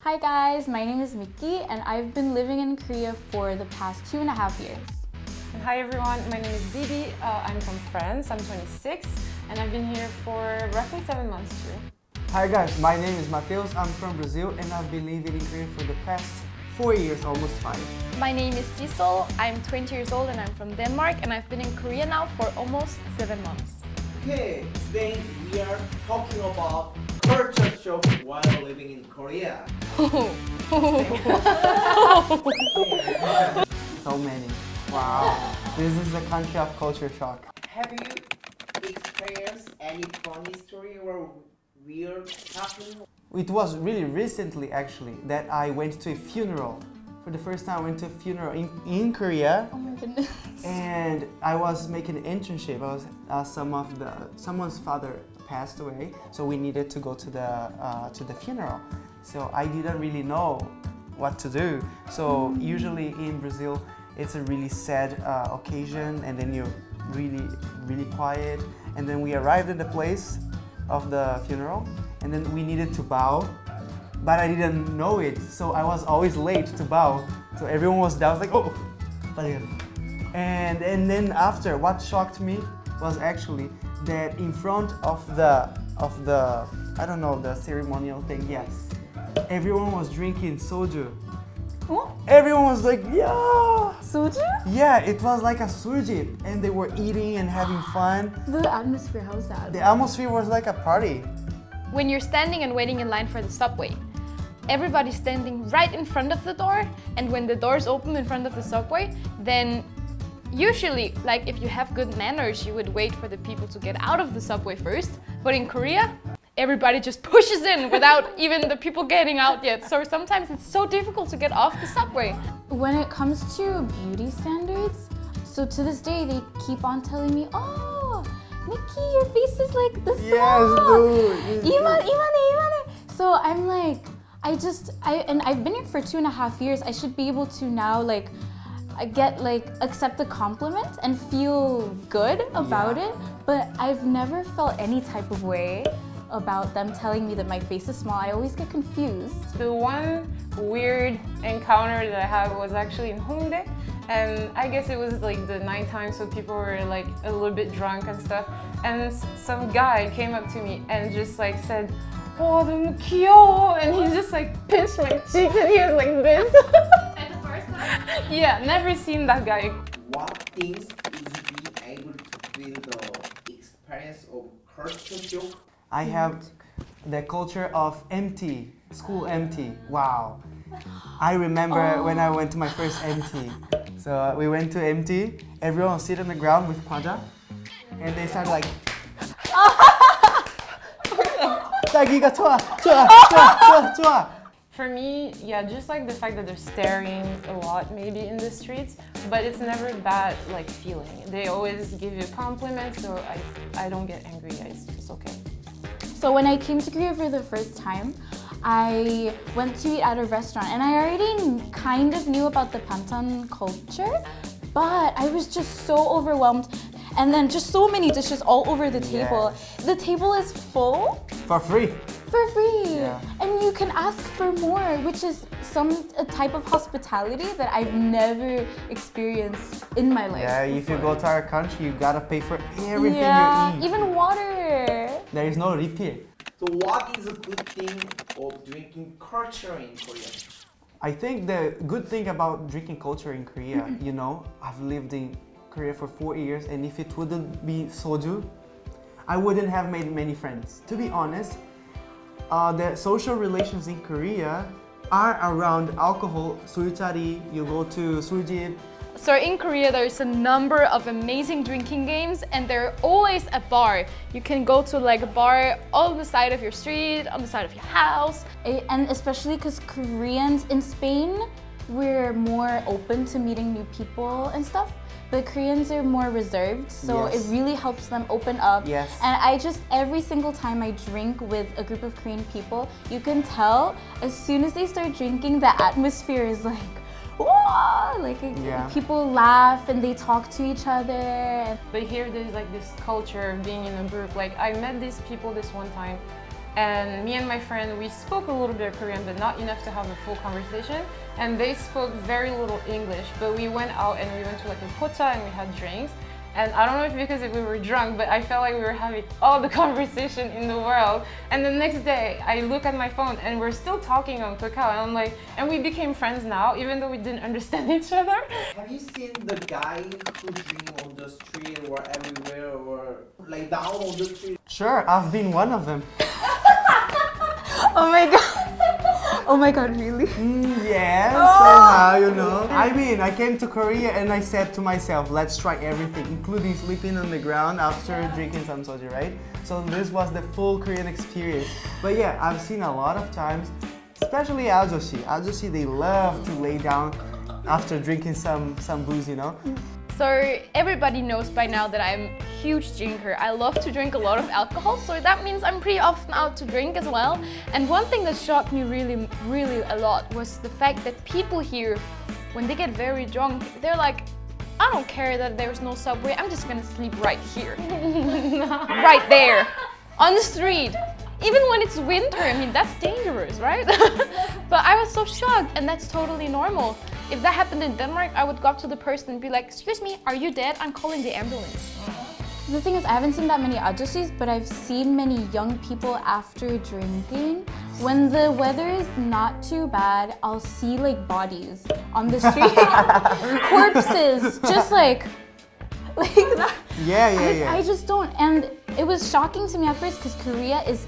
Hi guys, my name is Mickey and I've been living in Korea for the past 2.5 years. Hi everyone, my name is Bibi. I'm from France, I'm 26 and I've been here for roughly 7 months too. Hi guys, my name is Matheus. I'm from Brazil and I've been living in Korea for the past 4 years, almost 5. My name is Jisol. I'm 20 years old and I'm from Denmark and I've been in Korea now for almost 7 months. Okay, today we are talking about culture shock while living in Korea. So many. Wow. This is the country of culture shock. Have you experienced any funny story or weird happening? It was really recently actually that I went to a funeral. For the first time I went to a funeral in Korea. Oh my goodness. And I was making an internship. I was someone's father passed away, so we needed to go to the funeral. So I didn't really know what to do. So usually in Brazil, it's a really sad occasion, and then you're really quiet. And then we arrived in the place of the funeral, and then we needed to bow, but I didn't know it. So I was always late to bow. So everyone was down. I was like, oh. And then after, what shocked me was actually that in front of the I don't know, the ceremonial thing, yes, everyone was drinking soju. What? Everyone was like, yeah. Soju? Yeah, it was like a suji, and they were eating and having fun. The atmosphere, how's that? The atmosphere was like a party. When you're standing and waiting in line for the subway, everybody's standing right in front of the door, and when the doors open in front of the subway, then usually, like if you have good manners, you would wait for the people to get out of the subway first. But in Korea, everybody just pushes in without even the people getting out yet. So sometimes it's so difficult to get off the subway. When it comes to beauty standards, so to this day they keep on telling me, oh, Nikki, your face is like this. Yes, dude. 이만해. So I'm like, I've been here for 2.5 years. I should be able to now accept the compliment and feel good about it, but I've never felt any type of way about them telling me that my face is small. I always get confused. The one weird encounter that I had was actually in Hongdae, and I guess it was like the nighttime, so people were like a little bit drunk and stuff, and some guy came up to me and just like said, "Oh, 너무 귀여워," and he just like pinched my cheeks and he was like this. At the first time? Yeah, never seen that guy. What things is being able to feel the experience of culture shock? I have the culture of empty, school empty. Wow. I remember when I went to my first empty. So we went to empty, everyone was sitting on the ground with 과자, and they started like 딸기가 좋아. For me, yeah, just like the fact that they're staring a lot maybe in the streets, but it's never that like feeling. They always give you compliments, so I don't get angry, it's just okay. So when I came to Korea for the first time, I went to eat at a restaurant and I already kind of knew about the bantan culture, but I was just so overwhelmed. And then just so many dishes all over the table. Yes. The table is full For free. for free. Yeah. And you can ask for more, which is a type of hospitality that I've never experienced in my life. Yeah, if you go to our country, you gotta pay for everything Yeah, you eat. even water. There is no refill. So what is a good thing of drinking culture in Korea? I think the good thing about drinking culture in Korea, you know, I've lived in Korea for 4 years, and if it wouldn't be soju, I wouldn't have made many friends. To be honest, the social relations in Korea are around alcohol, 술자리, you go to 술집. So in Korea, there's a number of amazing drinking games, and they're always at bar. You can go to like a bar on the side of your street, on the side of your house. And especially because Koreans in Spain, we're more open to meeting new people and stuff. But Koreans are more reserved, so Yes. it really helps them open up. Yes. And every single time I drink with a group of Korean people, you can tell as soon as they start drinking, the atmosphere is like, whoa! Like Yeah. people laugh and they talk to each other. But here there's like this culture of being in a group. Like I met these people this one time And me and my friend, we spoke a little bit of Korean, but not enough to have a full conversation. And they spoke very little English, but we went out and we went to like a pota and we had drinks. And I don't know if because we were drunk, but I felt like we were having all the conversation in the world. And the next day, I look at my phone and we're still talking on Kakao. And I'm like, and we became friends now, even though we didn't understand each other. Have you seen the guy who drink on the street or everywhere or like down on the street? Sure, I've been one of them. Oh my god. Oh my god, really? Yes, somehow, you know. I mean, I came to Korea and I said to myself, let's try everything, including sleeping on the ground after drinking some soju, right? So this was the full Korean experience. But yeah, I've seen a lot of times, especially ajoshi. Ajoshi, they love to lay down after drinking some booze, you know. So everybody knows by now that I'm a huge drinker. I love to drink a lot of alcohol, so that means I'm pretty often out to drink as well. And one thing that shocked me really a lot was the fact that people here, when they get very drunk, they're like, I don't care that there's no subway, I'm just gonna sleep right here. Right there, on the street. Even when it's winter, I mean, that's dangerous, right? But I was so shocked, and that's totally normal. If that happened in Denmark, I would go up to the person and be like, excuse me, are you dead? I'm calling the ambulance. The thing is, I haven't seen that many ajoshis, but I've seen many young people after drinking. When the weather is not too bad, I'll see like bodies on the street. Corpses, just like that. Yeah. I just don't, and it was shocking to me at first because Korea is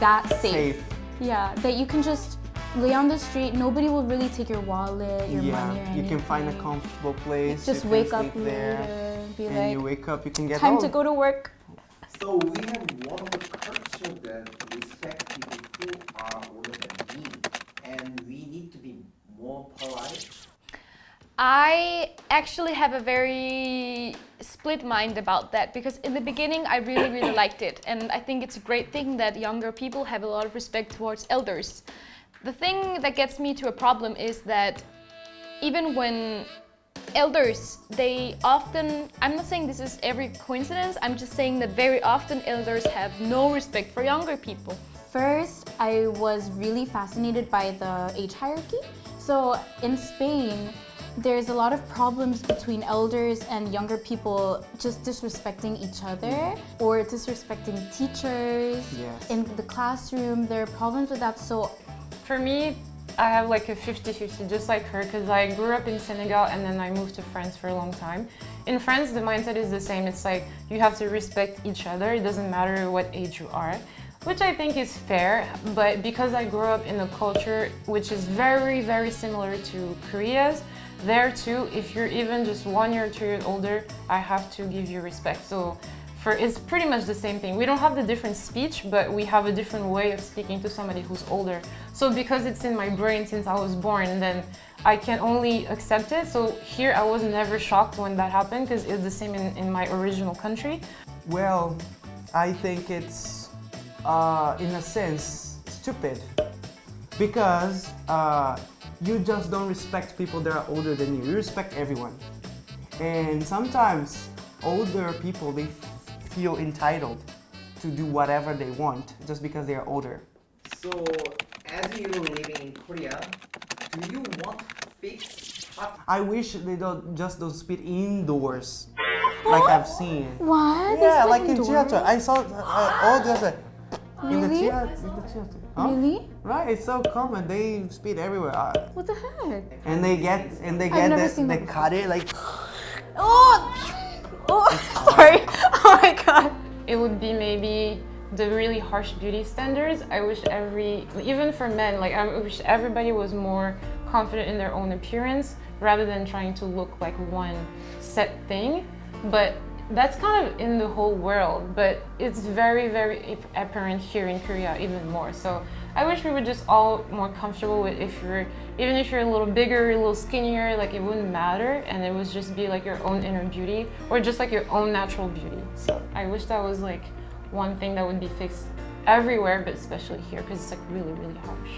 that safe. Yeah, that you can just lay on the street, nobody will really take your wallet, your money or anything. You can find a comfortable place. Just you wake can up sleep later, there, be and like, you wake up, you can get time home. to go to work. So we have one of the culture that respect people who are older than me, and we need to be more polite. I actually have a very split mind about that because in the beginning I really liked it, and I think it's a great thing that younger people have a lot of respect towards elders. The thing that gets me to a problem is that even when elders, they often, I'm not saying this is every coincidence, I'm just saying that very often elders have no respect for younger people. First, I was really fascinated by the age hierarchy. So in Spain, there's a lot of problems between elders and younger people just disrespecting each other or disrespecting teachers. Yes. In the classroom. There are problems with that. So For me, I have like a 50-50, just like her, because I grew up in Senegal and then I moved to France for a long time. In France, the mindset is the same. It's like you have to respect each other. It doesn't matter what age you are, which I think is fair. But because I grew up in a culture which is very similar to Korea's, there too, if you're even just 1 year or 2 years older, I have to give you respect. So it's pretty much the same thing. We don't have the different speech, but we have a different way of speaking to somebody who's older. So because it's in my brain since I was born, then I can only accept it. So here I was never shocked when that happened because it's the same in my original country. Well, I think it's, in a sense, stupid. Because you just don't respect people that are older than you. You respect everyone. And sometimes older people, they feel entitled to do whatever they want just because they are older. So, as you're living in Korea, do you want fixed hot? I wish they don't spit indoors, like I've seen. what? Yeah, They like spit in indoors? theater. I saw all those in the Really? theater. Huh? Really? Right, it's so common. They spit everywhere, What the heck? and they get never this. seen They that cut it like. Oh, sorry. Oh my god. It would be maybe the really harsh beauty standards. I wish even for men, like I wish everybody was more confident in their own appearance rather than trying to look like one set thing. But that's kind of in the whole world, but it's very apparent here in Korea even more. So I wish we were just all more comfortable with even if you're a little bigger, a little skinnier, like it wouldn't matter, and it would just be like your own inner beauty or just like your own natural beauty. So I wish that was like one thing that would be fixed everywhere, but especially here because it's like really harsh.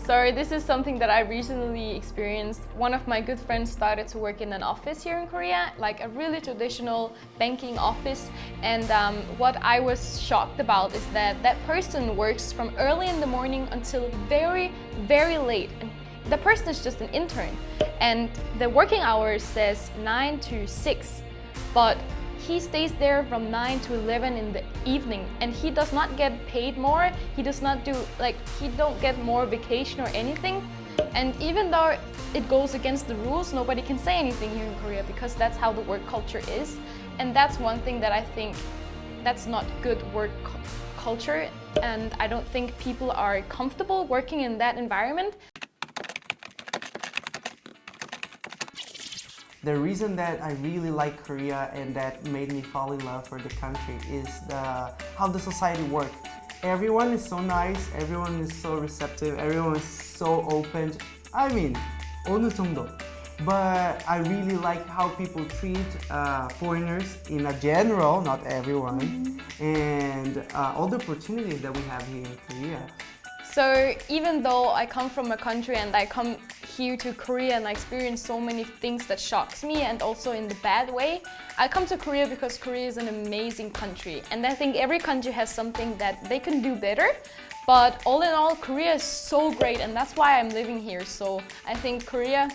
So this is something that I recently experienced. One of my good friends started to work in an office here in Korea, like a really traditional banking office. And what I was shocked about is that that person works from early in the morning until very, very late. And the person is just an intern. And the working hours says 9 to 6. But he stays there from 9 to 11 in the evening, and he does not get paid more. He does not do, like, he don't get more vacation or anything. And even though it goes against the rules, nobody can say anything here in Korea because that's how the work culture is. And that's one thing that I think that's not good work culture. And I don't think people are comfortable working in that environment. The reason that I really like Korea and that made me fall in love for the country is how the society works. Everyone is so nice, everyone is so receptive, everyone is so open. I mean, 어느 정도. But I really like how people treat foreigners in a general, not everyone, and all the opportunities that we have here in Korea. So even though I come from a country and I come here to Korea and I experience so many things that shocks me and also in the bad way, I come to Korea because Korea is an amazing country. And I think every country has something that they can do better. But all in all, Korea is so great and that's why I'm living here. So I think Korea,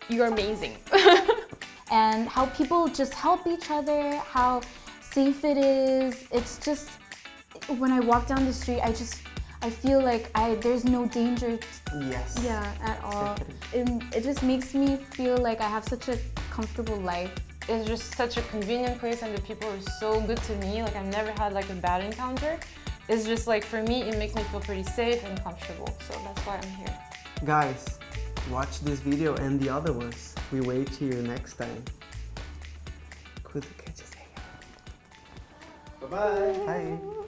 you're amazing. And how people just help each other, how safe it is. It's just, when I walk down the street, I feel like there's no danger Yes. at all. It just makes me feel like I have such a comfortable life. It's just such a convenient place and the people are so good to me. Like I've never had like a bad encounter. It's just like for me, it makes me feel pretty safe and comfortable. So that's why I'm here. Guys, watch this video and the other ones. We wait to you next time. 구독해주세요. Bye bye. Bye.